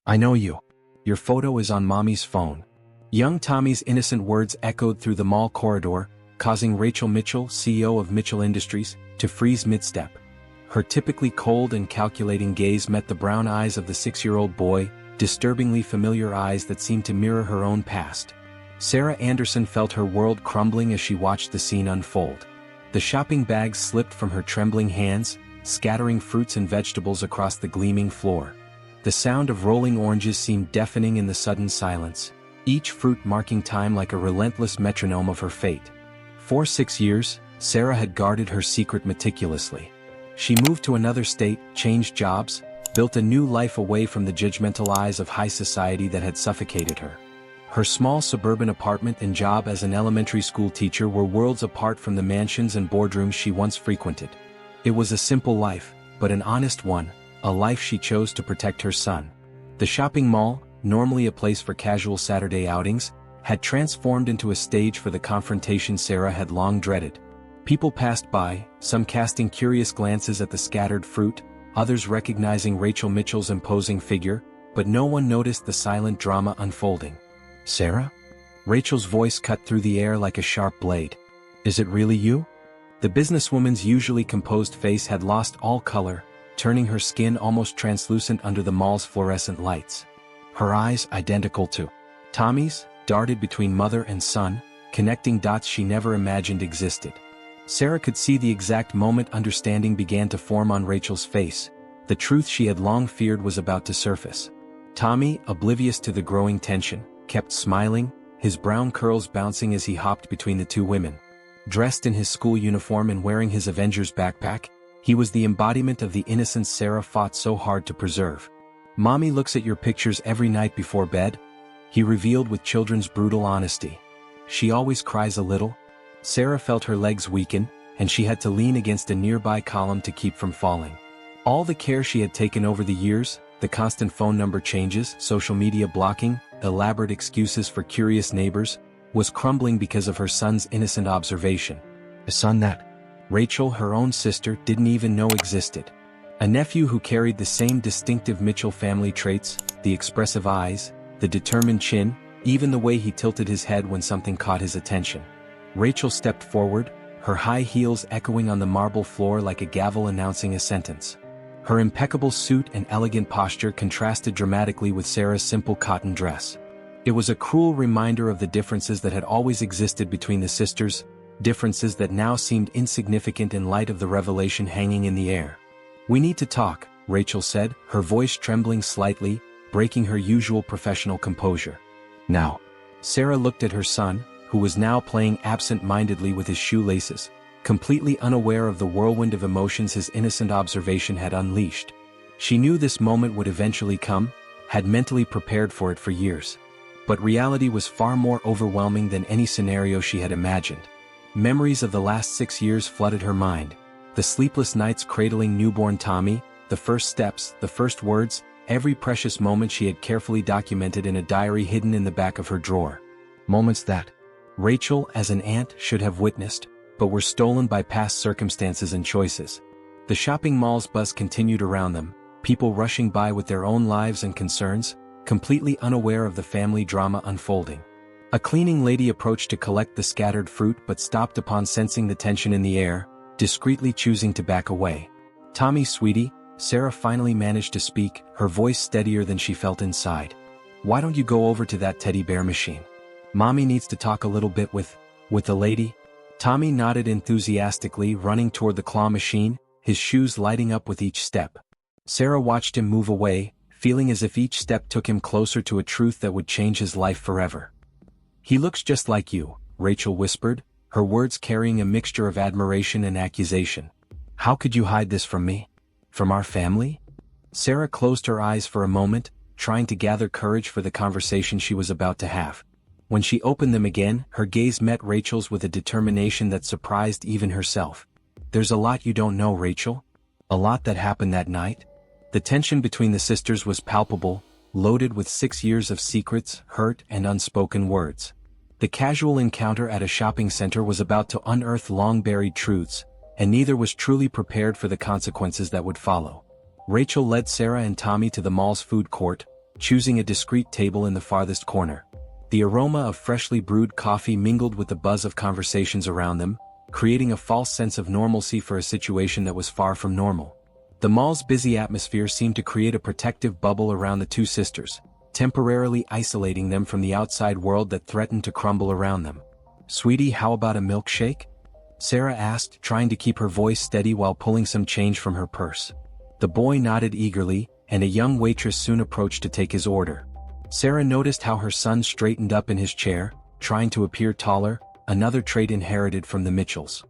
I know you. Your photo is on Mommy's phone. Young Tommy's innocent words echoed through the mall corridor, causing Rachel Mitchell, CEO of Mitchell Industries, to freeze mid-step. Her typically cold and calculating gaze met the brown eyes of the 6-year-old boy, disturbingly familiar eyes that seemed to mirror her own past. Sarah Anderson felt her world crumbling as she watched the scene unfold. The shopping bags slipped from her trembling hands, scattering fruits and vegetables across the gleaming floor. The sound of rolling oranges seemed deafening in the sudden silence, each fruit marking time like a relentless metronome of her fate. For 6 years, Sarah had guarded her secret meticulously. She moved to another state, changed jobs, built a new life away from the judgmental eyes of high society that had suffocated her. Her small suburban apartment and job as an elementary school teacher were worlds apart from the mansions and boardrooms she once frequented. It was a simple life, but an honest one, a life she chose to protect her son. The shopping mall, normally a place for casual Saturday outings, had transformed into a stage for the confrontation Sarah had long dreaded. People passed by, some casting curious glances at the scattered fruit, others recognizing Rachel Mitchell's imposing figure, but no one noticed the silent drama unfolding. "Sarah?" Rachel's voice cut through the air like a sharp blade. "Is it really you?" The businesswoman's usually composed face had lost all color, turning her skin almost translucent under the mall's fluorescent lights. Her eyes, identical to Tommy's, darted between mother and son, connecting dots she never imagined existed. Sarah could see the exact moment understanding began to form on Rachel's face. The truth she had long feared was about to surface. Tommy, oblivious to the growing tension, kept smiling, his brown curls bouncing as he hopped between the two women. Dressed in his school uniform and wearing his Avengers backpack, he was the embodiment of the innocence Sarah fought so hard to preserve. "Mommy looks at your pictures every night before bed," he revealed with children's brutal honesty. "She always cries a little." Sarah felt her legs weaken, and she had to lean against a nearby column to keep from falling. All the care she had taken over the years, the constant phone number changes, social media blocking, elaborate excuses for curious neighbors, was crumbling because of her son's innocent observation. A son that Rachel, her own sister, didn't even know existed. A nephew who carried the same distinctive Mitchell family traits, the expressive eyes, the determined chin, even the way he tilted his head when something caught his attention. Rachel stepped forward, her high heels echoing on the marble floor like a gavel announcing a sentence. Her impeccable suit and elegant posture contrasted dramatically with Sarah's simple cotton dress. It was a cruel reminder of the differences that had always existed between the sisters, differences that now seemed insignificant in light of the revelation hanging in the air. "We need to talk," Rachel said, her voice trembling slightly, breaking her usual professional composure. "Now." Sarah looked at her son, who was now playing absent-mindedly with his shoelaces, completely unaware of the whirlwind of emotions his innocent observation had unleashed. She knew this moment would eventually come, had mentally prepared for it for years. But reality was far more overwhelming than any scenario she had imagined. Memories of the last 6 years flooded her mind. The sleepless nights cradling newborn Tommy, the first steps, the first words, every precious moment she had carefully documented in a diary hidden in the back of her drawer. Moments that Rachel, as an aunt, should have witnessed, but were stolen by past circumstances and choices. The shopping mall's buzz continued around them, people rushing by with their own lives and concerns, completely unaware of the family drama unfolding. A cleaning lady approached to collect the scattered fruit but stopped upon sensing the tension in the air, discreetly choosing to back away. "Tommy, sweetie," Sarah finally managed to speak, her voice steadier than she felt inside. "Why don't you go over to that teddy bear machine? Mommy needs to talk a little bit with the lady." Tommy nodded enthusiastically, running toward the claw machine, his shoes lighting up with each step. Sarah watched him move away, feeling as if each step took him closer to a truth that would change his life forever. "He looks just like you," Rachel whispered, her words carrying a mixture of admiration and accusation. "How could you hide this from me? From our family?" Sarah closed her eyes for a moment, trying to gather courage for the conversation she was about to have. When she opened them again, her gaze met Rachel's with a determination that surprised even herself. "There's a lot you don't know, Rachel. A lot that happened that night." The tension between the sisters was palpable, loaded with 6 years of secrets, hurt, and unspoken words. The casual encounter at a shopping center was about to unearth long-buried truths, and neither was truly prepared for the consequences that would follow. Rachel led Sarah and Tommy to the mall's food court, choosing a discreet table in the farthest corner. The aroma of freshly brewed coffee mingled with the buzz of conversations around them, creating a false sense of normalcy for a situation that was far from normal. The mall's busy atmosphere seemed to create a protective bubble around the two sisters, temporarily isolating them from the outside world that threatened to crumble around them. "Sweetie, how about a milkshake?" Sarah asked, trying to keep her voice steady while pulling some change from her purse. The boy nodded eagerly, and a young waitress soon approached to take his order. Sarah noticed how her son straightened up in his chair, trying to appear taller, another trait inherited from the Mitchells.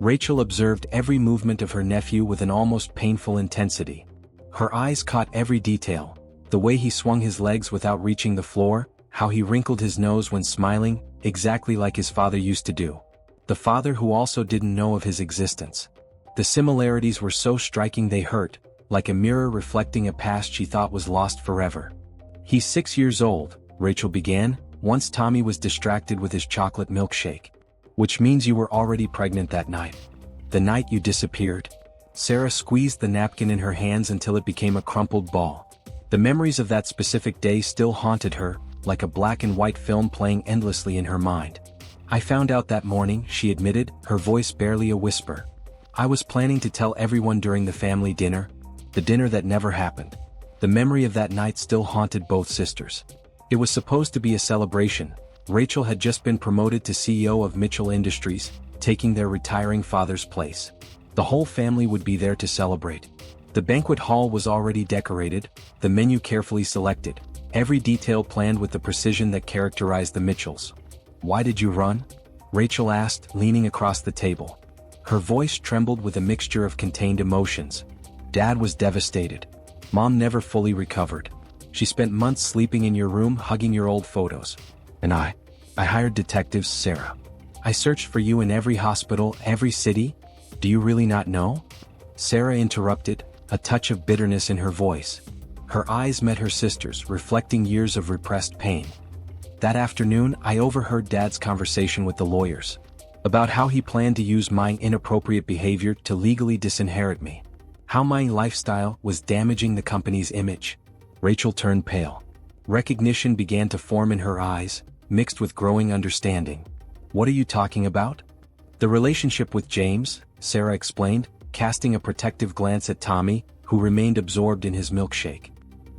Rachel observed every movement of her nephew with an almost painful intensity. Her eyes caught every detail, the way he swung his legs without reaching the floor, how he wrinkled his nose when smiling, exactly like his father used to do. The father who also didn't know of his existence. The similarities were so striking they hurt, like a mirror reflecting a past she thought was lost forever. "He's 6 years old," Rachel began, once Tommy was distracted with his chocolate milkshake. "Which means you were already pregnant that night. The night you disappeared." Sarah squeezed the napkin in her hands until it became a crumpled ball. The memories of that specific day still haunted her, like a black and white film playing endlessly in her mind. "I found out that morning," she admitted, her voice barely a whisper. "I was planning to tell everyone during the family dinner, the dinner that never happened." The memory of that night still haunted both sisters. It was supposed to be a celebration. Rachel had just been promoted to CEO of Mitchell Industries, taking their retiring father's place. The whole family would be there to celebrate. The banquet hall was already decorated, the menu carefully selected, every detail planned with the precision that characterized the Mitchells. "Why did you run?" Rachel asked, leaning across the table. Her voice trembled with a mixture of contained emotions. "Dad was devastated. Mom never fully recovered. She spent months sleeping in your room hugging your old photos. And I hired detectives, Sarah. I searched for you in every hospital, every city. Do you really not know?" Sarah interrupted, a touch of bitterness in her voice. Her eyes met her sister's, reflecting years of repressed pain. "That afternoon, I overheard Dad's conversation with the lawyers. About how he planned to use my inappropriate behavior to legally disinherit me. How my lifestyle was damaging the company's image." Rachel turned pale. Recognition began to form in her eyes, mixed with growing understanding. "What are you talking about?" "The relationship with James," Sarah explained, casting a protective glance at Tommy, who remained absorbed in his milkshake.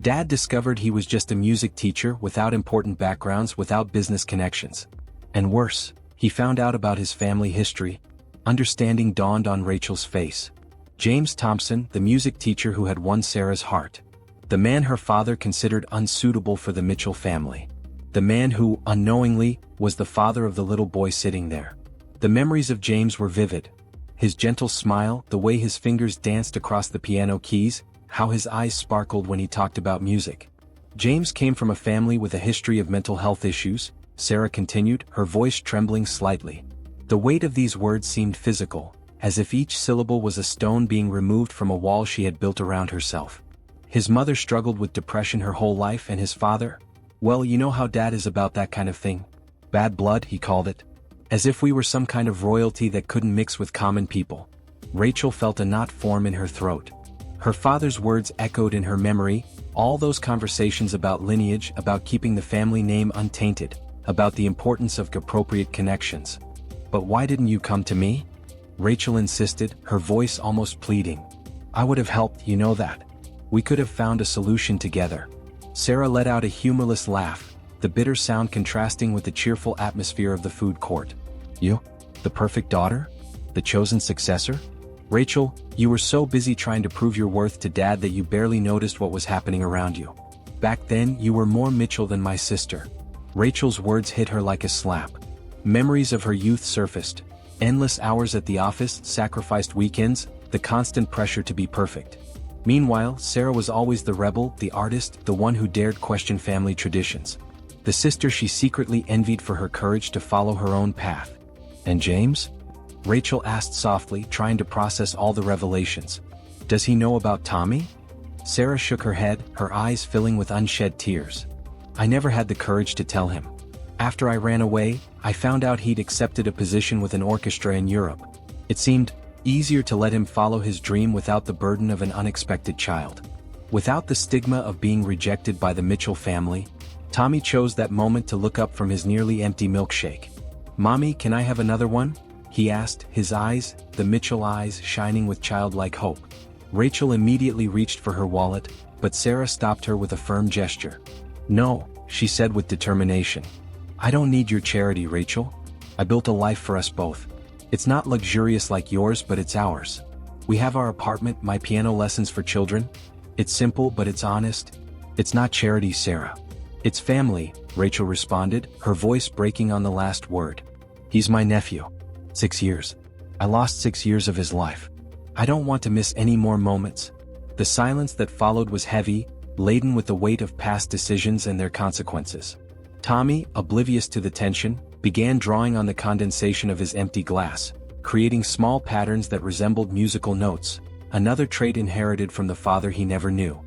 "Dad discovered he was just a music teacher without important backgrounds, without business connections. And worse, he found out about his family history." Understanding dawned on Rachel's face. James Thompson, the music teacher who had won Sarah's heart. The man her father considered unsuitable for the Mitchell family. The man who, unknowingly, was the father of the little boy sitting there. The memories of James were vivid. His gentle smile, the way his fingers danced across the piano keys, how his eyes sparkled when he talked about music. James came from a family with a history of mental health issues, Sarah continued, her voice trembling slightly. The weight of these words seemed physical, as if each syllable was a stone being removed from a wall she had built around herself. His mother struggled with depression her whole life, and his father? Well, you know how Dad is about that kind of thing. Bad blood, he called it. As if we were some kind of royalty that couldn't mix with common people. Rachel felt a knot form in her throat. Her father's words echoed in her memory, all those conversations about lineage, about keeping the family name untainted, about the importance of appropriate connections. "But why didn't you come to me?" Rachel insisted, her voice almost pleading. "I would have helped, you know that. We could have found a solution together." Sarah let out a humorless laugh, the bitter sound contrasting with the cheerful atmosphere of the food court. "You? The perfect daughter? The chosen successor? Rachel, you were so busy trying to prove your worth to Dad that you barely noticed what was happening around you. Back then, you were more Mitchell than my sister." Rachel's words hit her like a slap. Memories of her youth surfaced. Endless hours at the office, sacrificed weekends, the constant pressure to be perfect. Meanwhile, Sarah was always the rebel, the artist, the one who dared question family traditions. The sister she secretly envied for her courage to follow her own path. "And James?" Rachel asked softly, trying to process all the revelations. "Does he know about Tommy?" Sarah shook her head, her eyes filling with unshed tears. "I never had the courage to tell him. After I ran away, I found out he'd accepted a position with an orchestra in Europe. It seemed easier to let him follow his dream without the burden of an unexpected child. Without the stigma of being rejected by the Mitchell family, Tommy chose that moment to look up from his nearly empty milkshake. "Mommy, can I have another one?" he asked, his eyes, the Mitchell eyes, shining with childlike hope. Rachel immediately reached for her wallet, but Sarah stopped her with a firm gesture. "No," she said with determination. "I don't need your charity, Rachel. I built a life for us both. It's not luxurious like yours, but it's ours. We have our apartment, my piano lessons for children. It's simple, but it's honest. It's not charity, Sarah. It's family," Rachel responded, her voice breaking on the last word. "He's my nephew. 6 years. I lost 6 years of his life. I don't want to miss any more moments." The silence that followed was heavy, laden with the weight of past decisions and their consequences. Tommy, oblivious to the tension, began drawing on the condensation of his empty glass, creating small patterns that resembled musical notes, another trait inherited from the father he never knew.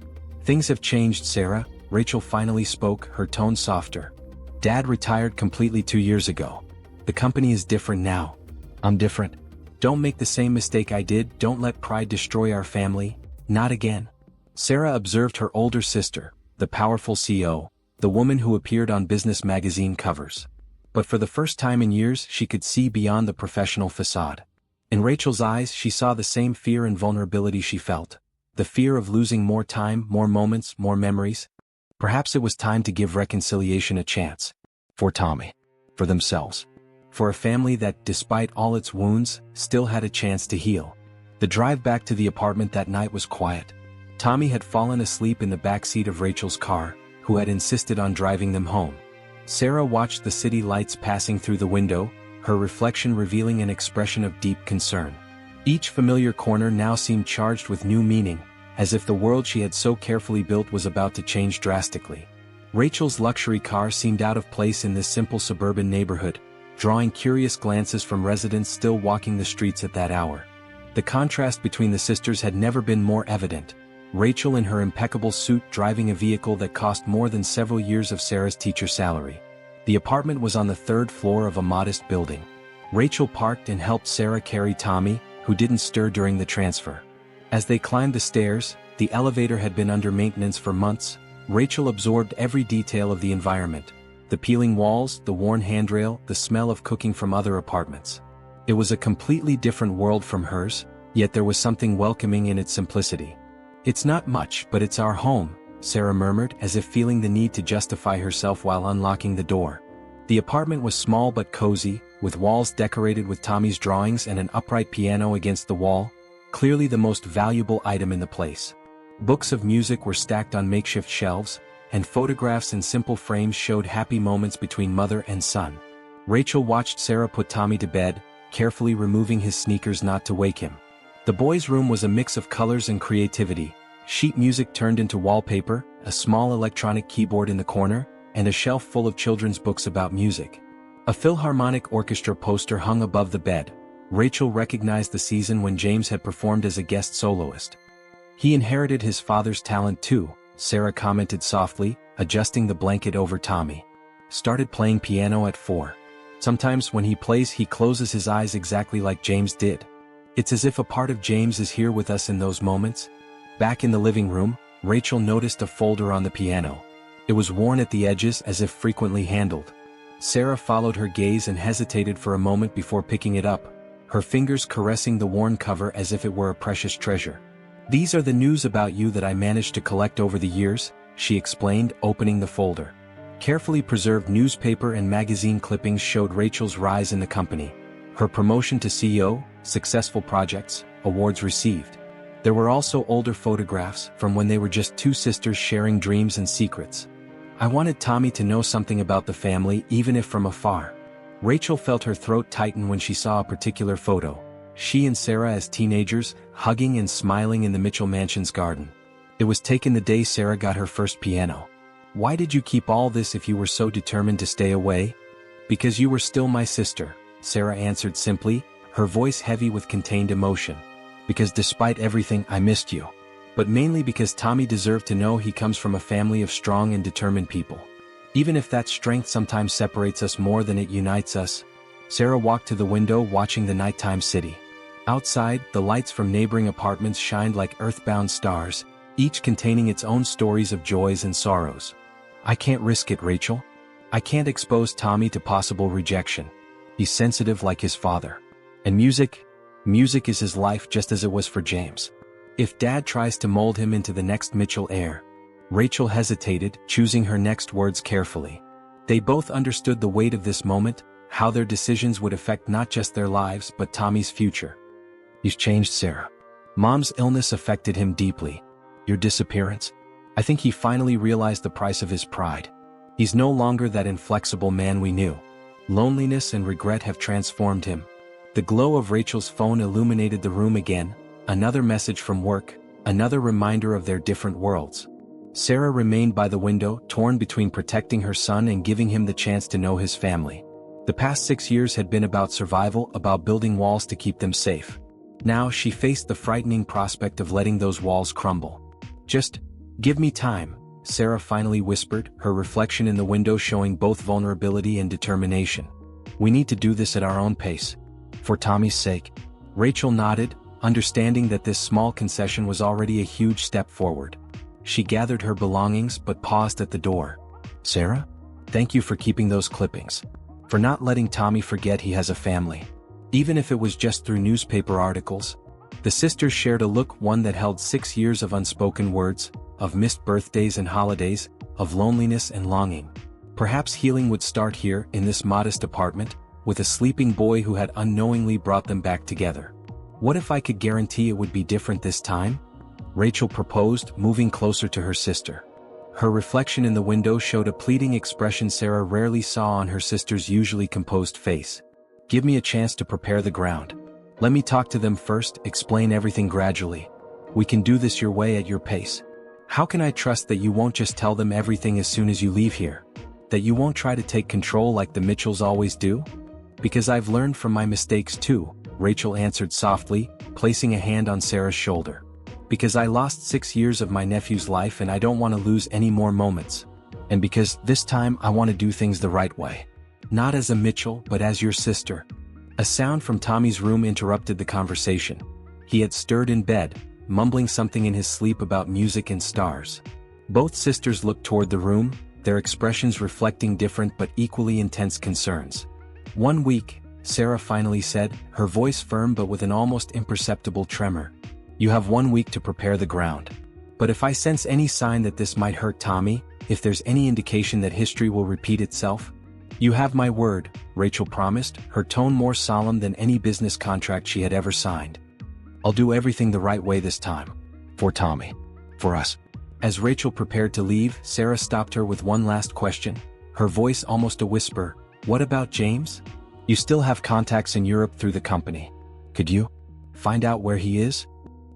"Things have changed, Sarah," Rachel finally spoke, her tone softer. "Dad retired completely 2 years ago. The company is different now. I'm different. Don't make the same mistake I did. Don't let pride destroy our family. Not again." Sarah observed her older sister, the powerful CEO, the woman who appeared on business magazine covers. But for the first time in years she could see beyond the professional facade. In Rachel's eyes she saw the same fear and vulnerability she felt. The fear of losing more time, more moments, more memories. Perhaps it was time to give reconciliation a chance. For Tommy. For themselves. For a family that, despite all its wounds, still had a chance to heal. The drive back to the apartment that night was quiet. Tommy had fallen asleep in the backseat of Rachel's car, who had insisted on driving them home. Sarah watched the city lights passing through the window, her reflection revealing an expression of deep concern. Each familiar corner now seemed charged with new meaning, as if the world she had so carefully built was about to change drastically. Rachel's luxury car seemed out of place in this simple suburban neighborhood, drawing curious glances from residents still walking the streets at that hour. The contrast between the sisters had never been more evident. Rachel in her impeccable suit driving a vehicle that cost more than several years of Sarah's teacher salary. The apartment was on the 3rd floor of a modest building. Rachel parked and helped Sarah carry Tommy, who didn't stir during the transfer. As they climbed the stairs, the elevator had been under maintenance for months. Rachel absorbed every detail of the environment. The peeling walls, the worn handrail, the smell of cooking from other apartments. It was a completely different world from hers, yet there was something welcoming in its simplicity. "It's not much, but it's our home," Sarah murmured, as if feeling the need to justify herself while unlocking the door. The apartment was small but cozy, with walls decorated with Tommy's drawings and an upright piano against the wall, clearly the most valuable item in the place. Books of music were stacked on makeshift shelves, and photographs in simple frames showed happy moments between mother and son. Rachel watched Sarah put Tommy to bed, carefully removing his sneakers not to wake him. The boys' room was a mix of colors and creativity. Sheet music turned into wallpaper, a small electronic keyboard in the corner, and a shelf full of children's books about music. A Philharmonic Orchestra poster hung above the bed. Rachel recognized the season when James had performed as a guest soloist. "He inherited his father's talent too," Sarah commented softly, adjusting the blanket over Tommy. "Started playing piano at 4. Sometimes when he plays he closes his eyes exactly like James did. It's as if a part of James is here with us in those moments." Back in the living room, Rachel noticed a folder on the piano. It was worn at the edges as if frequently handled. Sarah followed her gaze and hesitated for a moment before picking it up, her fingers caressing the worn cover as if it were a precious treasure. "These are the news about you that I managed to collect over the years," she explained, opening the folder. Carefully preserved newspaper and magazine clippings showed Rachel's rise in the company. Her promotion to CEO, successful projects, awards received. There were also older photographs from when they were just two sisters sharing dreams and secrets. "I wanted Tommy to know something about the family, even if from afar." Rachel felt her throat tighten when she saw a particular photo. She and Sarah as teenagers, hugging and smiling in the Mitchell Mansion's garden. It was taken the day Sarah got her first piano. "Why did you keep all this if you were so determined to stay away?" "Because you were still my sister," Sarah answered simply, her voice heavy with contained emotion. "Because despite everything I missed you. But mainly because Tommy deserved to know he comes from a family of strong and determined people. Even if that strength sometimes separates us more than it unites us." Sarah walked to the window watching the nighttime city. Outside, the lights from neighboring apartments shined like earthbound stars, each containing its own stories of joys and sorrows. I can't risk it, Rachel. I can't expose Tommy to possible rejection. He's sensitive like his father. And music is his life just as it was for James. If Dad tries to mold him into the next Mitchell heir. Rachel hesitated, choosing her next words carefully. They both understood the weight of this moment, how their decisions would affect not just their lives but Tommy's future. He's changed, Sarah. Mom's illness affected him deeply. Your disappearance? I think he finally realized the price of his pride. He's no longer that inflexible man we knew. Loneliness and regret have transformed him. The glow of Rachel's phone illuminated the room again, another message from work, another reminder of their different worlds. Sarah remained by the window, torn between protecting her son and giving him the chance to know his family. The past 6 years had been about survival, about building walls to keep them safe. Now she faced the frightening prospect of letting those walls crumble. Just give me time, Sarah finally whispered, her reflection in the window showing both vulnerability and determination. We need to do this at our own pace. For Tommy's sake. Rachel nodded, understanding that this small concession was already a huge step forward. She gathered her belongings but paused at the door. Sarah? Thank you for keeping those clippings. For not letting Tommy forget he has a family. Even if it was just through newspaper articles. The sisters shared a look, one that held 6 years of unspoken words, of missed birthdays and holidays, of loneliness and longing. Perhaps healing would start here, in this modest apartment, with a sleeping boy who had unknowingly brought them back together. What if I could guarantee it would be different this time? Rachel proposed, moving closer to her sister. Her reflection in the window showed a pleading expression Sarah rarely saw on her sister's usually composed face. Give me a chance to prepare the ground. Let me talk to them first, explain everything gradually. We can do this your way at your pace. How can I trust that you won't just tell them everything as soon as you leave here? That you won't try to take control like the Mitchells always do? Because I've learned from my mistakes too, Rachel answered softly, placing a hand on Sarah's shoulder. Because I lost 6 years of my nephew's life and I don't want to lose any more moments. And because, this time, I want to do things the right way. Not as a Mitchell, but as your sister. A sound from Tommy's room interrupted the conversation. He had stirred in bed, mumbling something in his sleep about music and stars. Both sisters looked toward the room, their expressions reflecting different but equally intense concerns. 1 week, Sarah finally said, her voice firm but with an almost imperceptible tremor. You have 1 week to prepare the ground. But if I sense any sign that this might hurt Tommy, if there's any indication that history will repeat itself, you have my word, Rachel promised, her tone more solemn than any business contract she had ever signed. I'll do everything the right way this time. For Tommy. For us. As Rachel prepared to leave, Sarah stopped her with one last question, her voice almost a whisper. What about James? You still have contacts in Europe through the company. Could you find out where he is?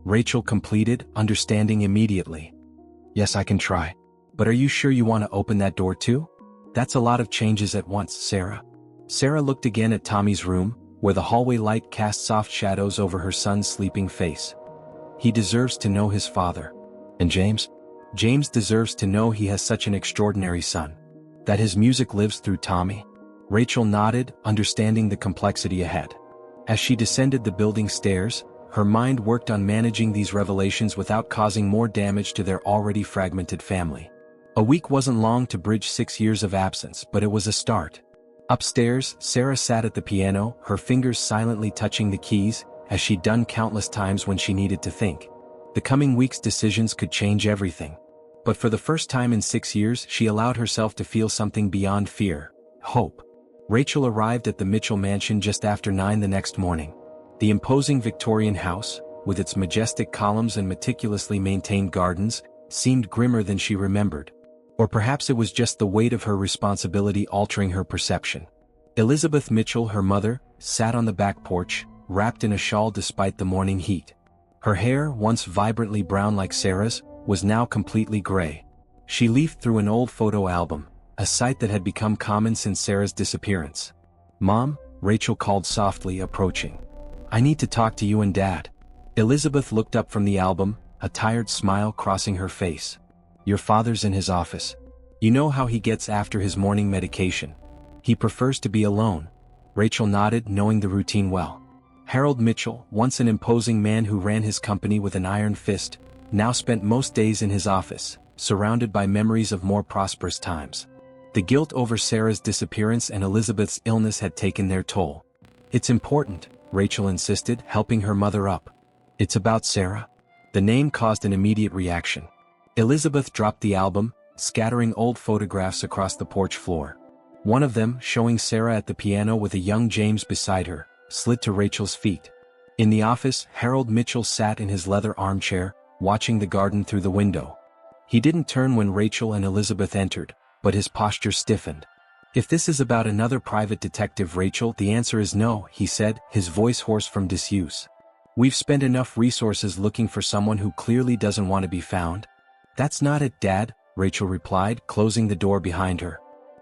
Rachel completed, understanding immediately. Yes, I can try. But are you sure you want to open that door too? That's a lot of changes at once, Sarah. Sarah looked again at Tommy's room, where the hallway light cast soft shadows over her son's sleeping face. He deserves to know his father. And James? James deserves to know he has such an extraordinary son. That his music lives through Tommy. Rachel nodded, understanding the complexity ahead. As she descended the building stairs, her mind worked on managing these revelations without causing more damage to their already fragmented family. A week wasn't long to bridge 6 years of absence, but it was a start. Upstairs, Sarah sat at the piano, her fingers silently touching the keys, as she'd done countless times when she needed to think. The coming week's decisions could change everything. But for the first time in 6 years, she allowed herself to feel something beyond fear, hope. Rachel arrived at the Mitchell mansion just after 9 the next morning. The imposing Victorian house, with its majestic columns and meticulously maintained gardens, seemed grimmer than she remembered. Or perhaps it was just the weight of her responsibility altering her perception. Elizabeth Mitchell, her mother, sat on the back porch, wrapped in a shawl despite the morning heat. Her hair, once vibrantly brown like Sarah's, was now completely gray. She leafed through an old photo album, a sight that had become common since Sarah's disappearance. "Mom," Rachel called softly, approaching. "I need to talk to you and Dad." Elizabeth looked up from the album, a tired smile crossing her face. "Your father's in his office. You know how he gets after his morning medication. He prefers to be alone." Rachel nodded, knowing the routine well. Harold Mitchell, once an imposing man who ran his company with an iron fist, now spent most days in his office, surrounded by memories of more prosperous times. The guilt over Sarah's disappearance and Elizabeth's illness had taken their toll. "It's important," Rachel insisted, helping her mother up. "It's about Sarah." The name caused an immediate reaction. Elizabeth dropped the album, scattering old photographs across the porch floor. One of them, showing Sarah at the piano with a young James beside her, slid to Rachel's feet. In the office, Harold Mitchell sat in his leather armchair, watching the garden through the window. He didn't turn when Rachel and Elizabeth entered, but his posture stiffened. "If this is about another private detective, Rachel, the answer is no," he said, his voice hoarse from disuse. "We've spent enough resources looking for someone who clearly doesn't want to be found." "That's not it, Dad," Rachel replied, closing the door behind her.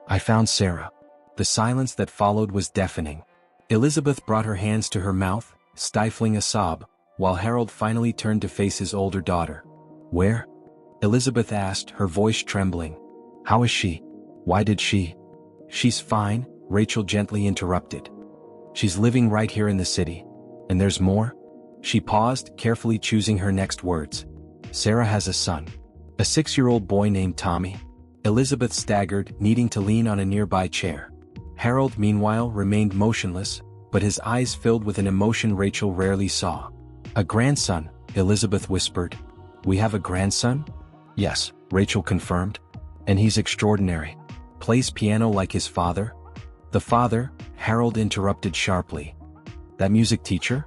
"I found Sarah." The silence that followed was deafening. Elizabeth brought her hands to her mouth, stifling a sob, while Harold finally turned to face his older daughter. "Where?" Elizabeth asked, her voice trembling. "How is she? Why did she?" "She's fine," Rachel gently interrupted. "She's living right here in the city. And there's more?" She paused, carefully choosing her next words. "Sarah has a son. A 6-year-old boy named Tommy." Elizabeth staggered, needing to lean on a nearby chair. Harold, meanwhile, remained motionless, but his eyes filled with an emotion Rachel rarely saw. "A grandson," Elizabeth whispered. "We have a grandson?" "Yes," Rachel confirmed. "And he's extraordinary. Plays piano like his father?" "The father?" Harold interrupted sharply. "That music teacher?"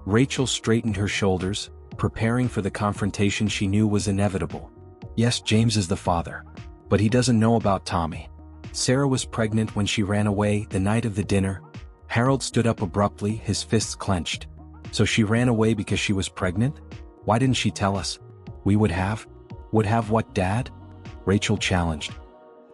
Rachel straightened her shoulders, preparing for the confrontation she knew was inevitable. "Yes, James is the father. But he doesn't know about Tommy. Sarah was pregnant when she ran away the night of the dinner." Harold stood up abruptly, his fists clenched. "So she ran away because she was pregnant? Why didn't she tell us?" "We would have." "Would have what, Dad?" Rachel challenged.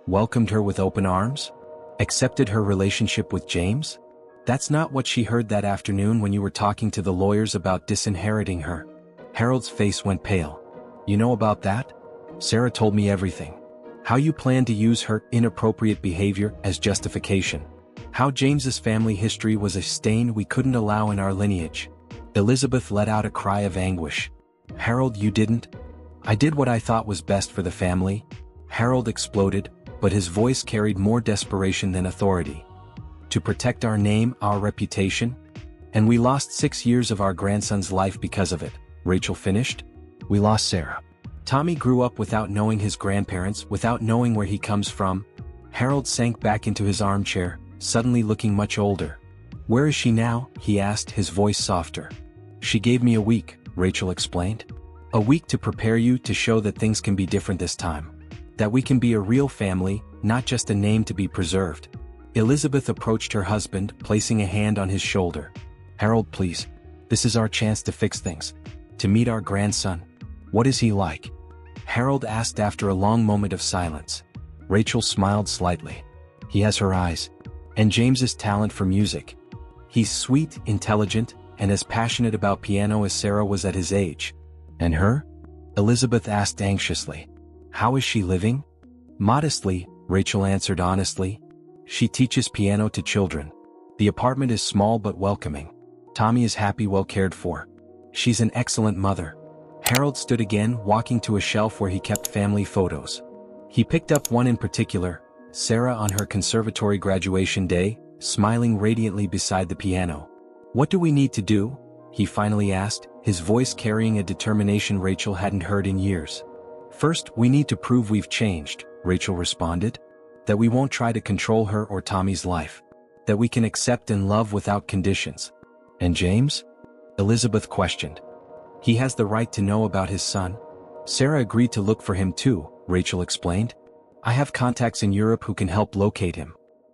"Welcomed her with open arms? Accepted her relationship with James? That's not what she heard that afternoon when you were talking to the lawyers about disinheriting her." Harold's face went pale. "You know about that? Sarah told me everything. How you plan to use her inappropriate behavior as justification. How James's family history was a stain we couldn't allow in our lineage." Elizabeth let out a cry of anguish. "Harold, you didn't?" "I did what I thought was best for the family." Harold exploded, but his voice carried more desperation than authority. "To protect our name, our reputation? And we lost 6 years of our grandson's life because of it," Rachel finished. "We lost Sarah. Tommy grew up without knowing his grandparents, without knowing where he comes from." Harold sank back into his armchair, suddenly looking much older. "Where is she now?" he asked, his voice softer. "She gave me a week," Rachel explained. "A week to prepare you, to show that things can be different this time. That we can be a real family, not just a name to be preserved." Elizabeth approached her husband, placing a hand on his shoulder. "Harold, please. This is our chance to fix things. To meet our grandson. What is he like?" Harold asked after a long moment of silence. Rachel smiled slightly. "He has her eyes. And James's talent for music. He's sweet, intelligent, and as passionate about piano as Sarah was at his age." "And her?" Elizabeth asked anxiously. "How is she living?" "Modestly," Rachel answered honestly. "She teaches piano to children. The apartment is small but welcoming. Tommy is happy, well cared for. She's an excellent mother." Harold stood again, walking to a shelf where he kept family photos. He picked up one in particular, Sarah on her conservatory graduation day, smiling radiantly beside the piano. "What do we need to do?" he finally asked, his voice carrying a determination Rachel hadn't heard in years. "First, we need to prove we've changed," Rachel responded. "That we won't try to control her or Tommy's life. That we can accept and love without conditions." "And James?" Elizabeth questioned. "He has the right to know about his son." "Sarah agreed to look for him too," Rachel explained. "I have contacts in Europe who can help locate him.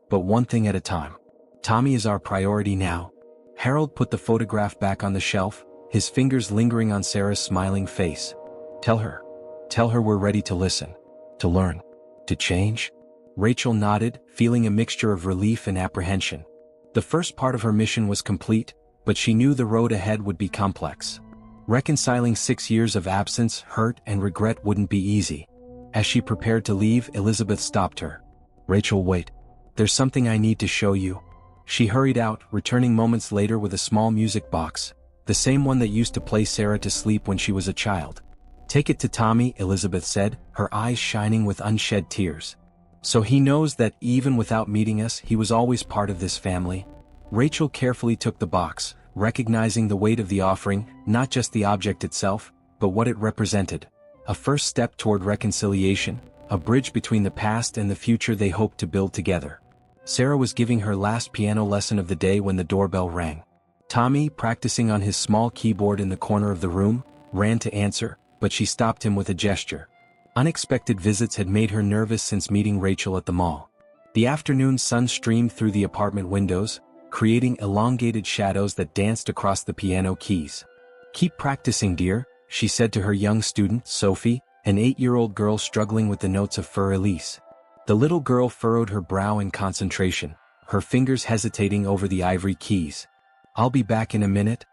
But one thing at a time. Tommy is our priority now." Harold put the photograph back on the shelf, his fingers lingering on Sarah's smiling face. Tell her we're ready to listen. To learn. To change." Rachel nodded, feeling a mixture of relief and apprehension. The first part of her mission was complete, but she knew the road ahead would be complex. Reconciling 6 years of absence, hurt, and regret wouldn't be easy. As she prepared to leave, Elizabeth stopped her. "Rachel, wait. There's something I need to show you." She hurried out, returning moments later with a small music box, the same one that used to play Sarah to sleep when she was a child. Take it to Tommy, Elizabeth said, her eyes shining with unshed tears. So he knows that even without meeting us, he was always part of this family. Rachel carefully took the box, recognizing the weight of the offering, not just the object itself, but what it represented. A first step toward reconciliation, a bridge between the past and the future they hoped to build together. Sarah was giving her last piano lesson of the day when the doorbell rang. Tommy, practicing on his small keyboard in the corner of the room, ran to answer, but she stopped him with a gesture. Unexpected visits had made her nervous since meeting Rachel at the mall. The afternoon sun streamed through the apartment windows, creating elongated shadows that danced across the piano keys. "Keep practicing, dear," she said to her young student, Sophie, an 8-year-old girl struggling with the notes of Für Elise. The little girl furrowed her brow in concentration, her fingers hesitating over the ivory keys. "I'll be back in a minute."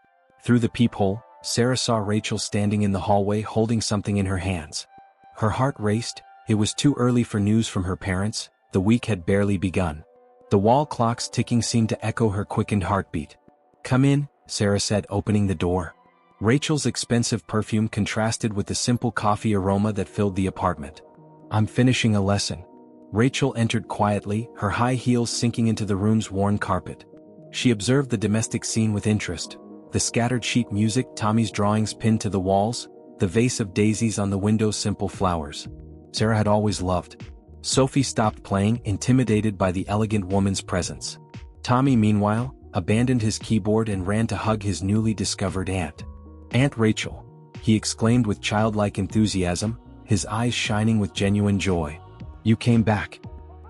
Through the peephole, Sarah saw Rachel standing in the hallway holding something in her hands. Her heart raced. It was too early for news from her parents, the week had barely begun. The wall clock's ticking seemed to echo her quickened heartbeat. "Come in," Sarah said, opening the door. Rachel's expensive perfume contrasted with the simple coffee aroma that filled the apartment. "I'm finishing a lesson." Rachel entered quietly, her high heels sinking into the room's worn carpet. She observed the domestic scene with interest. The scattered sheet music, Tommy's drawings pinned to the walls, the vase of daisies on the window's simple flowers. Sarah had always loved. Sophie stopped playing, intimidated by the elegant woman's presence. Tommy, meanwhile, abandoned his keyboard and ran to hug his newly discovered aunt. "Aunt Rachel," he exclaimed with childlike enthusiasm, his eyes shining with genuine joy. "You came back."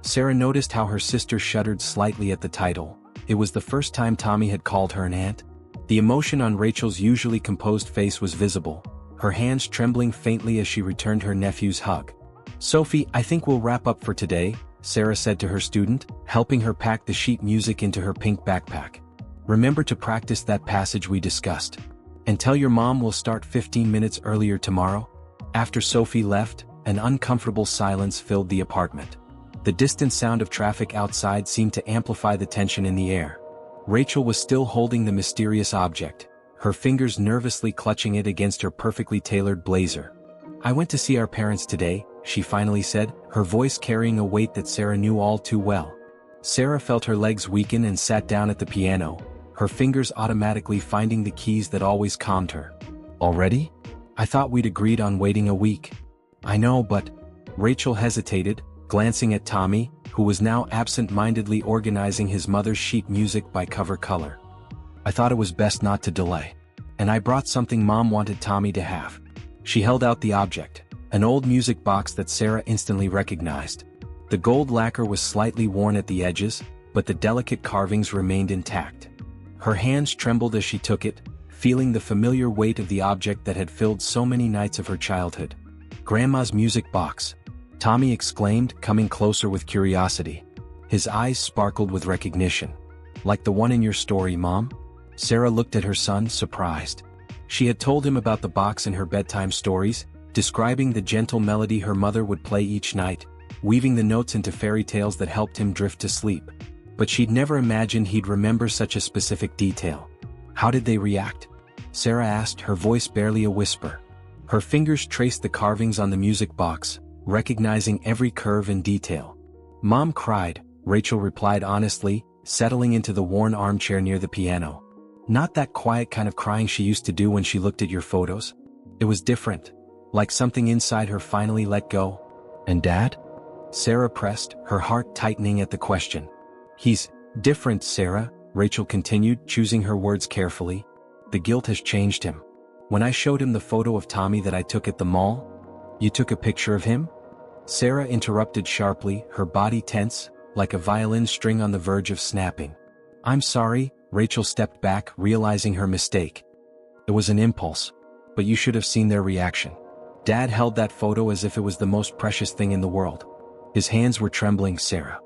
Sarah noticed how her sister shuddered slightly at the title. It was the first time Tommy had called her an aunt. The emotion on Rachel's usually composed face was visible, her hands trembling faintly as she returned her nephew's hug. "Sophie, I think we'll wrap up for today," Sarah said to her student, helping her pack the sheet music into her pink backpack. "Remember to practice that passage we discussed. And tell your mom we'll start 15 minutes earlier tomorrow." After Sophie left, an uncomfortable silence filled the apartment. The distant sound of traffic outside seemed to amplify the tension in the air. Rachel was still holding the mysterious object, her fingers nervously clutching it against her perfectly tailored blazer. "I went to see our parents today," she finally said, her voice carrying a weight that Sarah knew all too well. Sarah felt her legs weaken and sat down at the piano, her fingers automatically finding the keys that always calmed her. "Already? I thought we'd agreed on waiting a week." "I know, but..." Rachel hesitated, glancing at Tommy, who was now absent-mindedly organizing his mother's sheet music by cover color. "I thought it was best not to delay. And I brought something Mom wanted Tommy to have." She held out the object, an old music box that Sarah instantly recognized. The gold lacquer was slightly worn at the edges, but the delicate carvings remained intact. Her hands trembled as she took it, feeling the familiar weight of the object that had filled so many nights of her childhood. "Grandma's music box," Tommy exclaimed, coming closer with curiosity. His eyes sparkled with recognition. "Like the one in your story, Mom?" Sarah looked at her son, surprised. She had told him about the box in her bedtime stories, describing the gentle melody her mother would play each night, weaving the notes into fairy tales that helped him drift to sleep. But she'd never imagined he'd remember such a specific detail. "How did they react?" Sarah asked, her voice barely a whisper. Her fingers traced the carvings on the music box, recognizing every curve and detail. "Mom cried," Rachel replied honestly, settling into the worn armchair near the piano. "Not that quiet kind of crying she used to do when she looked at your photos. It was different, like something inside her finally let go." "And Dad?" Sarah pressed, her heart tightening at the question. "He's different, Sarah," Rachel continued, choosing her words carefully. "The guilt has changed him. When I showed him the photo of Tommy that I took at the mall..." "You took a picture of him?" Sarah interrupted sharply, her body tense, like a violin string on the verge of snapping. "I'm sorry," Rachel stepped back, realizing her mistake. "It was an impulse. But you should have seen their reaction. Dad held that photo as if it was the most precious thing in the world. His hands were trembling, Sarah.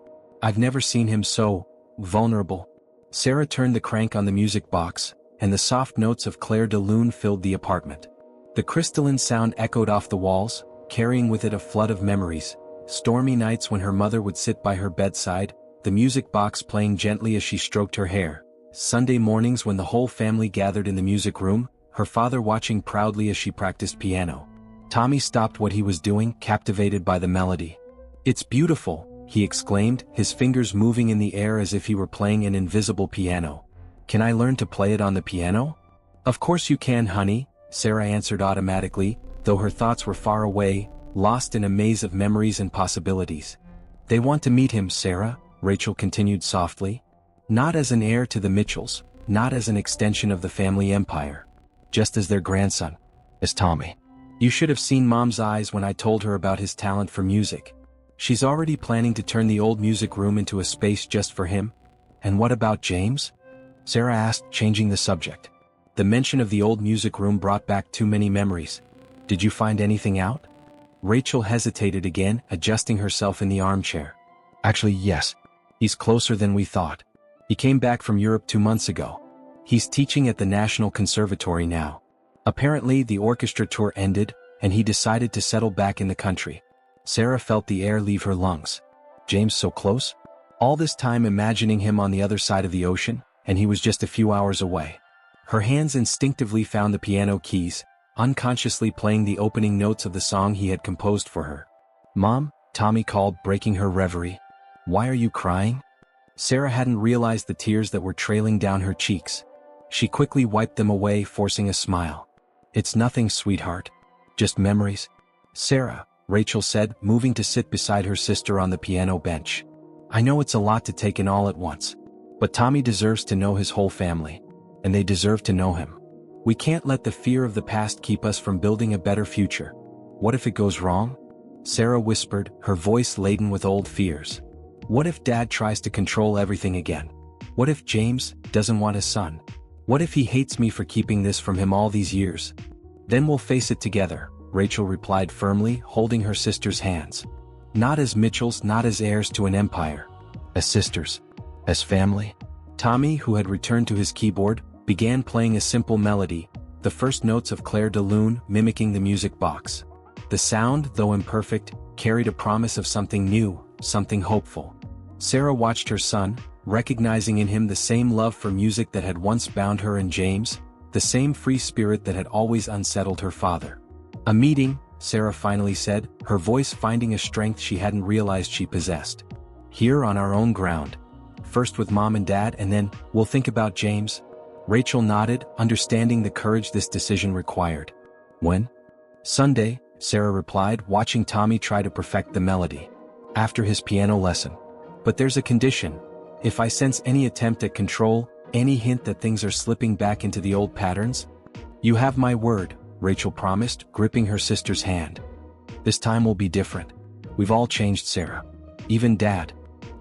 I've never seen him so vulnerable." Sarah turned the crank on the music box, and the soft notes of Claire de Lune filled the apartment. The crystalline sound echoed off the walls, carrying with it a flood of memories, stormy nights when her mother would sit by her bedside, the music box playing gently as she stroked her hair, Sunday mornings when the whole family gathered in the music room, her father watching proudly as she practiced piano. Tommy stopped what he was doing, captivated by the melody. "It's beautiful," he exclaimed, his fingers moving in the air as if he were playing an invisible piano. "Can I learn to play it on the piano?" "Of course you can, honey," Sarah answered automatically, though her thoughts were far away, lost in a maze of memories and possibilities. "They want to meet him, Sarah," Rachel continued softly. "Not as an heir to the Mitchells, not as an extension of the family empire. Just as their grandson. As Tommy. You should have seen Mom's eyes when I told her about his talent for music. She's already planning to turn the old music room into a space just for him." "And what about James?" Sarah asked, changing the subject. The mention of the old music room brought back too many memories. "Did you find anything out?" Rachel hesitated again, adjusting herself in the armchair. "Actually, yes. He's closer than we thought. He came back from Europe 2 months ago. He's teaching at the National Conservatory now. Apparently, the orchestra tour ended, and he decided to settle back in the country." Sarah felt the air leave her lungs. James so close? All this time imagining him on the other side of the ocean, and he was just a few hours away. Her hands instinctively found the piano keys, unconsciously playing the opening notes of the song he had composed for her. "Mom," Tommy called, breaking her reverie. "Why are you crying?" Sarah hadn't realized the tears that were trailing down her cheeks. She quickly wiped them away, forcing a smile. "It's nothing, sweetheart. Just memories." "Sarah," Rachel said, moving to sit beside her sister on the piano bench. "I know it's a lot to take in all at once. But Tommy deserves to know his whole family. And they deserve to know him. We can't let the fear of the past keep us from building a better future. What if it goes wrong?" Sarah whispered, her voice laden with old fears. "What if Dad tries to control everything again? What if James doesn't want a son? What if he hates me for keeping this from him all these years? Then we'll face it together," Rachel replied firmly, holding her sister's hands. "Not as Mitchells, not as heirs to an empire. As sisters. As family." Tommy, who had returned to his keyboard, began playing a simple melody, the first notes of Clair de Lune mimicking the music box. The sound, though imperfect, carried a promise of something new, something hopeful. Sarah watched her son, recognizing in him the same love for music that had once bound her and James, the same free spirit that had always unsettled her father. "A meeting," Sarah finally said, her voice finding a strength she hadn't realized she possessed. "Here on our own ground. First with Mom and Dad, and then we'll think about James." Rachel nodded, understanding the courage this decision required. "When?" "Sunday," Sarah replied, watching Tommy try to perfect the melody. "After his piano lesson. But there's a condition. If I sense any attempt at control, any hint that things are slipping back into the old patterns." "You have my word," Rachel promised, gripping her sister's hand. "This time will be different. We've all changed, Sarah. Even Dad."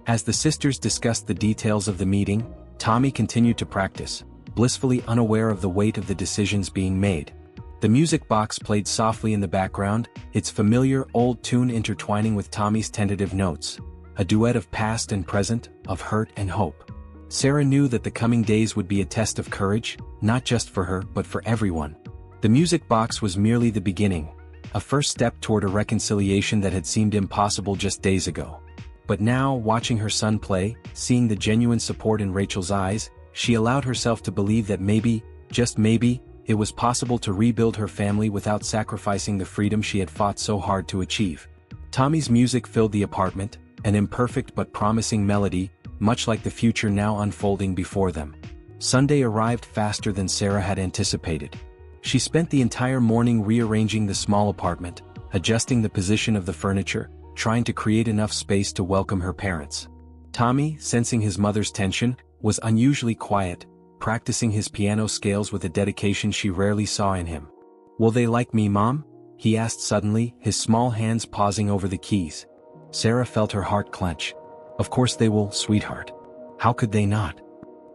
As the sisters discussed the details of the meeting, Tommy continued to practice, blissfully unaware of the weight of the decisions being made. The music box played softly in the background, its familiar old tune intertwining with Tommy's tentative notes, a duet of past and present, of hurt and hope. Sarah knew that the coming days would be a test of courage, not just for her but for everyone. The music box was merely the beginning, a first step toward a reconciliation that had seemed impossible just days ago. But now, watching her son play, seeing the genuine support in Rachel's eyes, she allowed herself to believe that maybe, just maybe, it was possible to rebuild her family without sacrificing the freedom she had fought so hard to achieve. Tommy's music filled the apartment, an imperfect but promising melody, much like the future now unfolding before them. Sunday arrived faster than Sarah had anticipated. She spent the entire morning rearranging the small apartment, adjusting the position of the furniture, trying to create enough space to welcome her parents. Tommy, sensing his mother's tension, was unusually quiet, practicing his piano scales with a dedication she rarely saw in him. "Will they like me, Mom?" he asked suddenly, his small hands pausing over the keys. Sarah felt her heart clench. "Of course they will, sweetheart. How could they not?"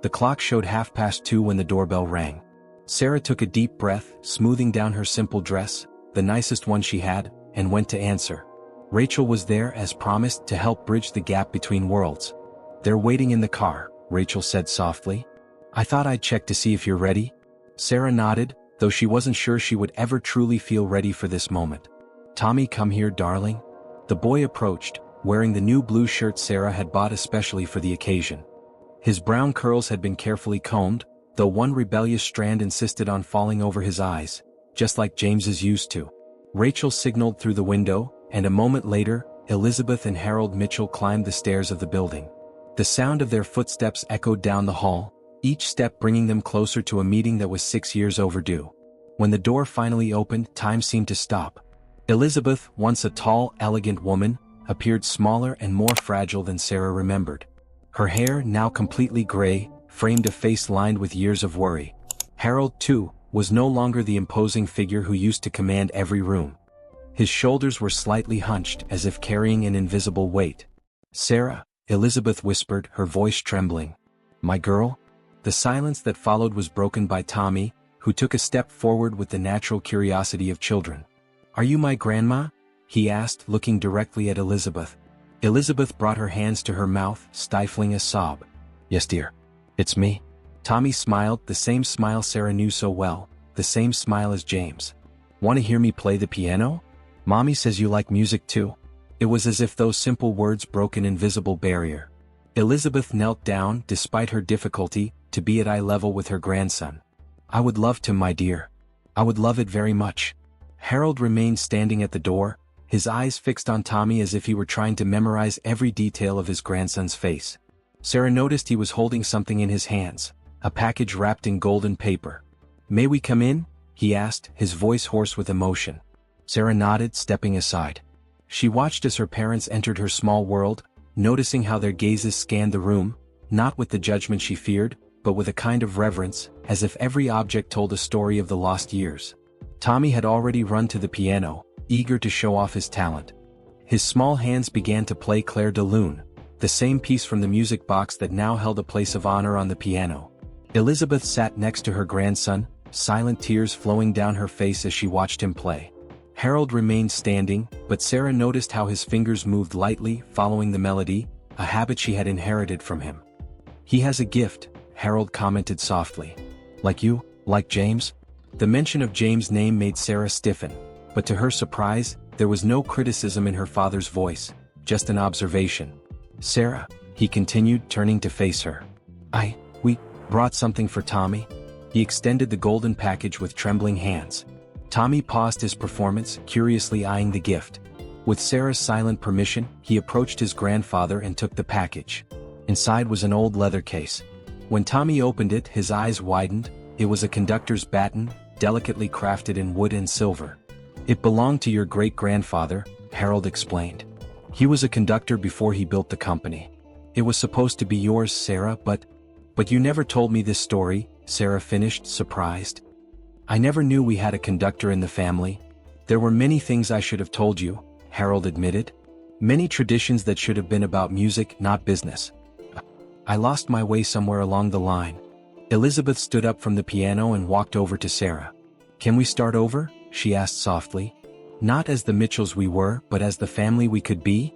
The clock showed 2:30 when the doorbell rang. Sarah took a deep breath, smoothing down her simple dress, the nicest one she had, and went to answer. Rachel was there as promised to help bridge the gap between worlds. "They're waiting in the car," Rachel said softly. "I thought I'd check to see if you're ready." Sarah nodded, though she wasn't sure she would ever truly feel ready for this moment. "Tommy, come here, darling." The boy approached, wearing the new blue shirt Sarah had bought especially for the occasion. His brown curls had been carefully combed, though one rebellious strand insisted on falling over his eyes, just like James's used to. Rachel signaled through the window, and a moment later, Elizabeth and Harold Mitchell climbed the stairs of the building. The sound of their footsteps echoed down the hall, each step bringing them closer to a meeting that was 6 years overdue. When the door finally opened, time seemed to stop. Elizabeth, once a tall, elegant woman, appeared smaller and more fragile than Sarah remembered. Her hair, now completely gray, framed a face lined with years of worry. Harold, too, was no longer the imposing figure who used to command every room. His shoulders were slightly hunched as if carrying an invisible weight. "Sarah," Elizabeth whispered, her voice trembling. "My girl?" The silence that followed was broken by Tommy, who took a step forward with the natural curiosity of children. "Are you my grandma?" he asked, looking directly at Elizabeth. Elizabeth brought her hands to her mouth, stifling a sob. "Yes, dear. It's me." Tommy smiled, the same smile Sarah knew so well, the same smile as James. "Want to hear me play the piano? Mommy says you like music too." It was as if those simple words broke an invisible barrier. Elizabeth knelt down, despite her difficulty, to be at eye level with her grandson. "I would love to, my dear. I would love it very much." Harold remained standing at the door, his eyes fixed on Tommy as if he were trying to memorize every detail of his grandson's face. Sarah noticed he was holding something in his hands, a package wrapped in golden paper. "May we come in?" he asked, his voice hoarse with emotion. Sarah nodded, stepping aside. She watched as her parents entered her small world, noticing how their gazes scanned the room, not with the judgment she feared, but with a kind of reverence, as if every object told a story of the lost years. Tommy had already run to the piano, eager to show off his talent. His small hands began to play Clair de Lune, the same piece from the music box that now held a place of honor on the piano. Elizabeth sat next to her grandson, silent tears flowing down her face as she watched him play. Harold remained standing, but Sarah noticed how his fingers moved lightly, following the melody, a habit she had inherited from him. "He has a gift," Harold commented softly. "Like you, like James?" The mention of James' name made Sarah stiffen, but to her surprise, there was no criticism in her father's voice, just an observation. "Sarah," he continued, turning to face her. We brought something for Tommy." He extended the golden package with trembling hands. Tommy paused his performance, curiously eyeing the gift. With Sarah's silent permission, he approached his grandfather and took the package. Inside was an old leather case. When Tommy opened it, his eyes widened. It was a conductor's baton, delicately crafted in wood and silver. "It belonged to your great-grandfather," Harold explained. "He was a conductor before he built the company. It was supposed to be yours, Sarah, but you never told me this story," Sarah finished, surprised. "I never knew we had a conductor in the family." "There were many things I should have told you," Harold admitted. "Many traditions that should have been about music, not business. I lost my way somewhere along the line." Elizabeth stood up from the piano and walked over to Sarah. "Can we start over?" she asked softly. "Not as the Mitchells we were, but as the family we could be?"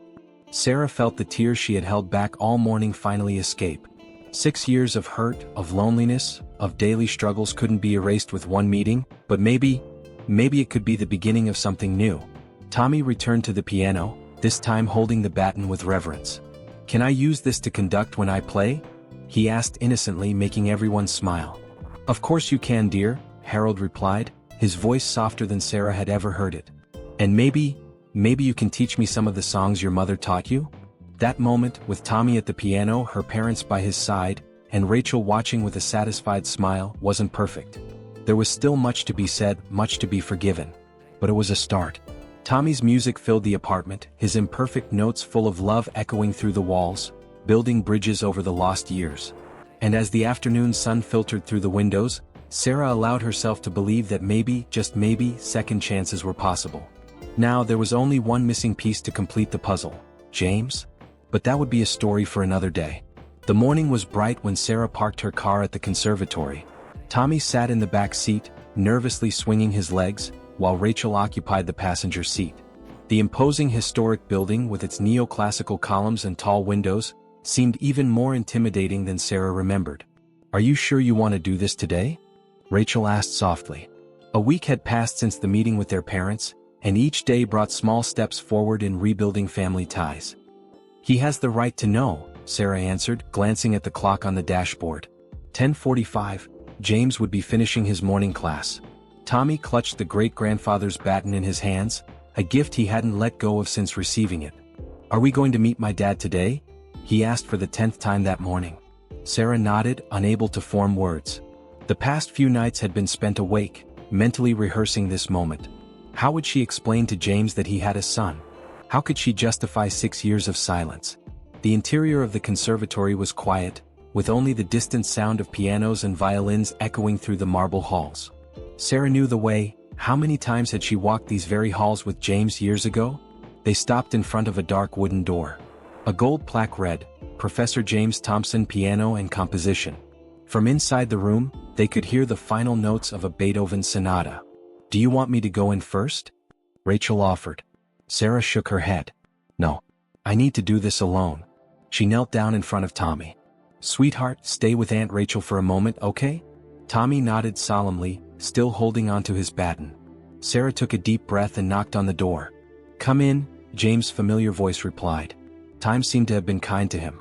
Sarah felt the tears she had held back all morning finally escape. 6 years of hurt, of loneliness, of daily struggles couldn't be erased with one meeting, but maybe it could be the beginning of something new. Tommy returned to the piano, this time holding the baton with reverence. "Can I use this to conduct when I play?" he asked innocently, making everyone smile. "Of course you can, dear," Harold replied, his voice softer than Sarah had ever heard it. "And maybe you can teach me some of the songs your mother taught you?" That moment, with Tommy at the piano, her parents by his side, and Rachel watching with a satisfied smile, wasn't perfect. There was still much to be said, much to be forgiven. But it was a start. Tommy's music filled the apartment, his imperfect notes full of love echoing through the walls, building bridges over the lost years. And as the afternoon sun filtered through the windows, Sarah allowed herself to believe that maybe, just maybe, second chances were possible. Now there was only one missing piece to complete the puzzle. James? But that would be a story for another day. The morning was bright when Sarah parked her car at the conservatory. Tommy sat in the back seat, nervously swinging his legs, while Rachel occupied the passenger seat. The imposing historic building with its neoclassical columns and tall windows seemed even more intimidating than Sarah remembered. "Are you sure you want to do this today?" Rachel asked softly. A week had passed since the meeting with their parents, and each day brought small steps forward in rebuilding family ties. "He has the right to know," Sarah answered, glancing at the clock on the dashboard. 10:45, James would be finishing his morning class. Tommy clutched the great-grandfather's baton in his hands, a gift he hadn't let go of since receiving it. "Are we going to meet my dad today?" he asked for the 10th time that morning. Sarah nodded, unable to form words. The past few nights had been spent awake, mentally rehearsing this moment. How would she explain to James that he had a son? How could she justify 6 years of silence? The interior of the conservatory was quiet, with only the distant sound of pianos and violins echoing through the marble halls. Sarah knew the way. How many times had she walked these very halls with James years ago? They stopped in front of a dark wooden door. A gold plaque read, "Professor James Thompson Piano and Composition." From inside the room, they could hear the final notes of a Beethoven sonata. "Do you want me to go in first?" Rachel offered. Sarah shook her head. "No. I need to do this alone." She knelt down in front of Tommy. "Sweetheart, stay with Aunt Rachel for a moment, okay?" Tommy nodded solemnly, still holding onto his baton. Sarah took a deep breath and knocked on the door. "Come in," James' familiar voice replied. Time seemed to have been kind to him.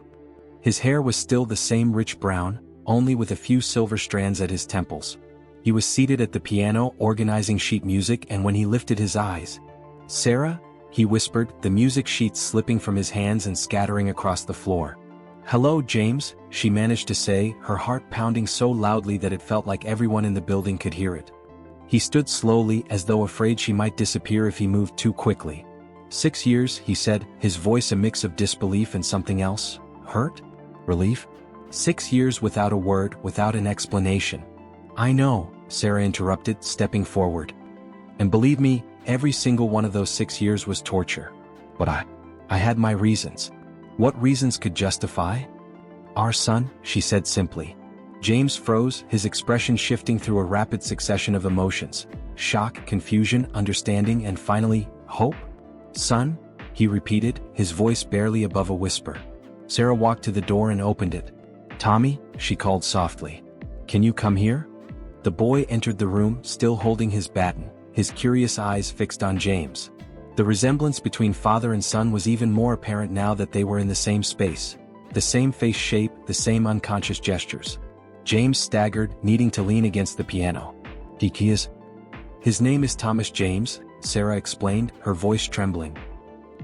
His hair was still the same rich brown, only with a few silver strands at his temples. He was seated at the piano organizing sheet music, and when he lifted his eyes, "Sarah?" he whispered, the music sheets slipping from his hands and scattering across the floor. "Hello, James," she managed to say, her heart pounding so loudly that it felt like everyone in the building could hear it. He stood slowly, as though afraid she might disappear if he moved too quickly. 6 years, he said, his voice a mix of disbelief and something else. Hurt? Relief? 6 years without a word, without an explanation. "I know," Sarah interrupted, stepping forward. "And believe me, every single one of those 6 years was torture. But I had my reasons." "What reasons could justify?" "Our son," she said simply. James froze, his expression shifting through a rapid succession of emotions. Shock, confusion, understanding, and finally, hope? "Son?" he repeated, his voice barely above a whisper. Sarah walked to the door and opened it. "Tommy," she called softly. "Can you come here?" The boy entered the room, still holding his baton, his curious eyes fixed on James. The resemblance between father and son was even more apparent now that they were in the same space. The same face shape, the same unconscious gestures. James staggered, needing to lean against the piano. "He is... His name is Thomas James," Sarah explained, her voice trembling.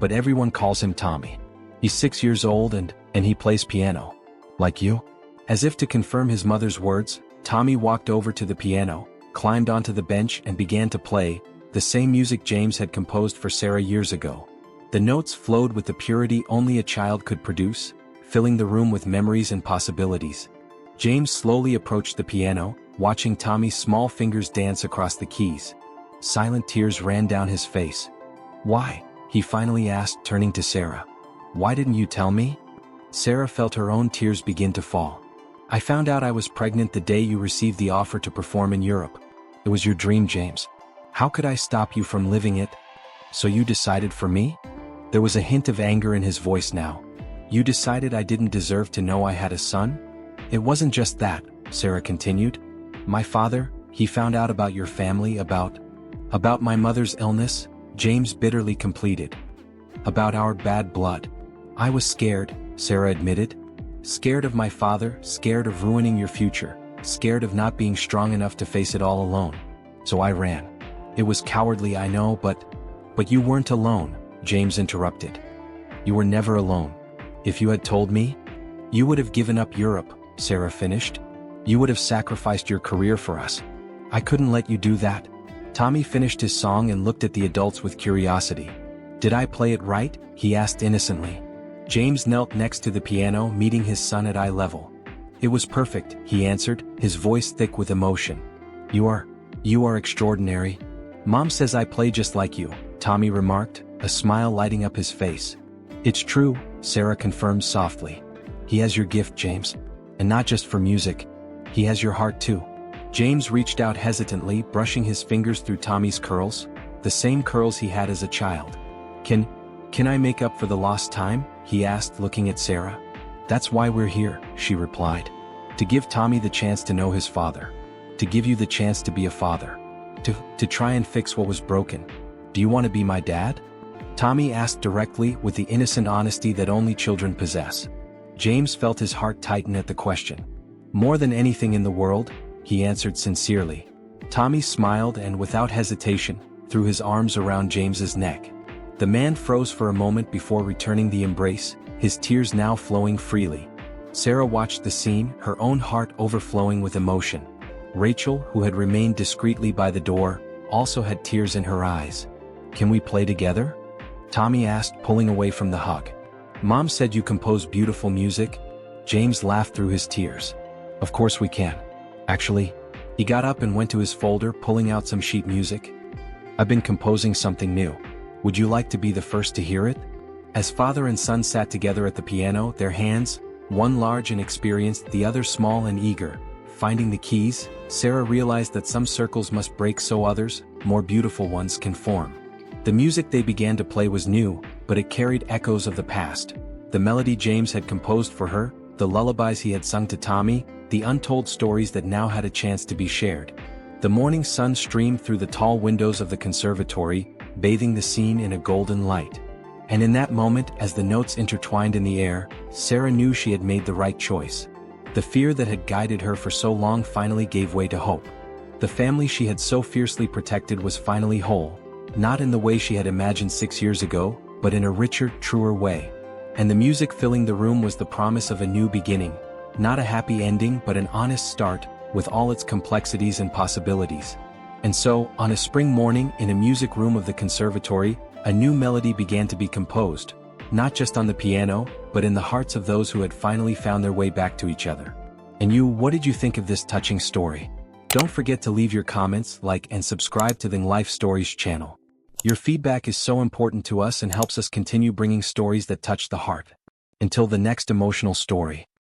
"But everyone calls him Tommy. He's 6 years old and he plays piano. Like you?" As if to confirm his mother's words, Tommy walked over to the piano, climbed onto the bench and began to play, the same music James had composed for Sarah years ago. The notes flowed with the purity only a child could produce, filling the room with memories and possibilities. James slowly approached the piano, watching Tommy's small fingers dance across the keys. Silent tears ran down his face. "Why?" he finally asked, turning to Sarah. "Why didn't you tell me?" Sarah felt her own tears begin to fall. "I found out I was pregnant the day you received the offer to perform in Europe. It was your dream, James. How could I stop you from living it? So you decided for me?" There was a hint of anger in his voice now. "You decided I didn't deserve to know I had a son?" "It wasn't just that," Sarah continued. "My father, he found out about your family, about my mother's illness," James bitterly completed. "About our bad blood. I was scared," Sarah admitted. "Scared of my father, scared of ruining your future, scared of not being strong enough to face it all alone. So I ran. It was cowardly, I know, but you weren't alone," James interrupted. "You were never alone. If you had told me, you would have given up Europe," Sarah finished. "You would have sacrificed your career for us. I couldn't let you do that." Tommy finished his song and looked at the adults with curiosity. "Did I play it right?" he asked innocently. James knelt next to the piano, meeting his son at eye level. "It was perfect," he answered, his voice thick with emotion. You are extraordinary." "Mom says I play just like you," Tommy remarked, a smile lighting up his face. "It's true," Sarah confirmed softly. "He has your gift, James. And not just for music. He has your heart too." James reached out hesitantly, brushing his fingers through Tommy's curls, the same curls he had as a child. Can I make up for the lost time?" he asked, looking at Sarah. "That's why we're here," she replied. "To give Tommy the chance to know his father. To give you the chance to be a father. To try and fix what was broken. Do you want to be my dad?" Tommy asked directly, with the innocent honesty that only children possess. James felt his heart tighten at the question. "More than anything in the world," he answered sincerely. Tommy smiled and without hesitation, threw his arms around James's neck. The man froze for a moment before returning the embrace, his tears now flowing freely. Sarah watched the scene, her own heart overflowing with emotion. Rachel, who had remained discreetly by the door, also had tears in her eyes. "Can we play together?" Tommy asked, pulling away from the hug. "Mom said you compose beautiful music." James laughed through his tears. "Of course we can. Actually," he got up and went to his folder, pulling out some sheet music. "I've been composing something new. Would you like to be the first to hear it?" As father and son sat together at the piano, their hands, one large and experienced, the other small and eager, finding the keys, Sarah realized that some circles must break so others, more beautiful ones, can form. The music they began to play was new, but it carried echoes of the past. The melody James had composed for her, the lullabies he had sung to Tommy, the untold stories that now had a chance to be shared. The morning sun streamed through the tall windows of the conservatory, bathing the scene in a golden light. And in that moment, as the notes intertwined in the air, Sarah knew she had made the right choice. The fear that had guided her for so long finally gave way to hope. The family she had so fiercely protected was finally whole, not in the way she had imagined 6 years ago, but in a richer, truer way. And the music filling the room was the promise of a new beginning, not a happy ending but an honest start, with all its complexities and possibilities. And so, on a spring morning in a music room of the conservatory, a new melody began to be composed, not just on the piano, but in the hearts of those who had finally found their way back to each other. And you, what did you think of this touching story? Don't forget to leave your comments, like and subscribe to the Life Stories channel. Your feedback is so important to us and helps us continue bringing stories that touch the heart. Until the next emotional story.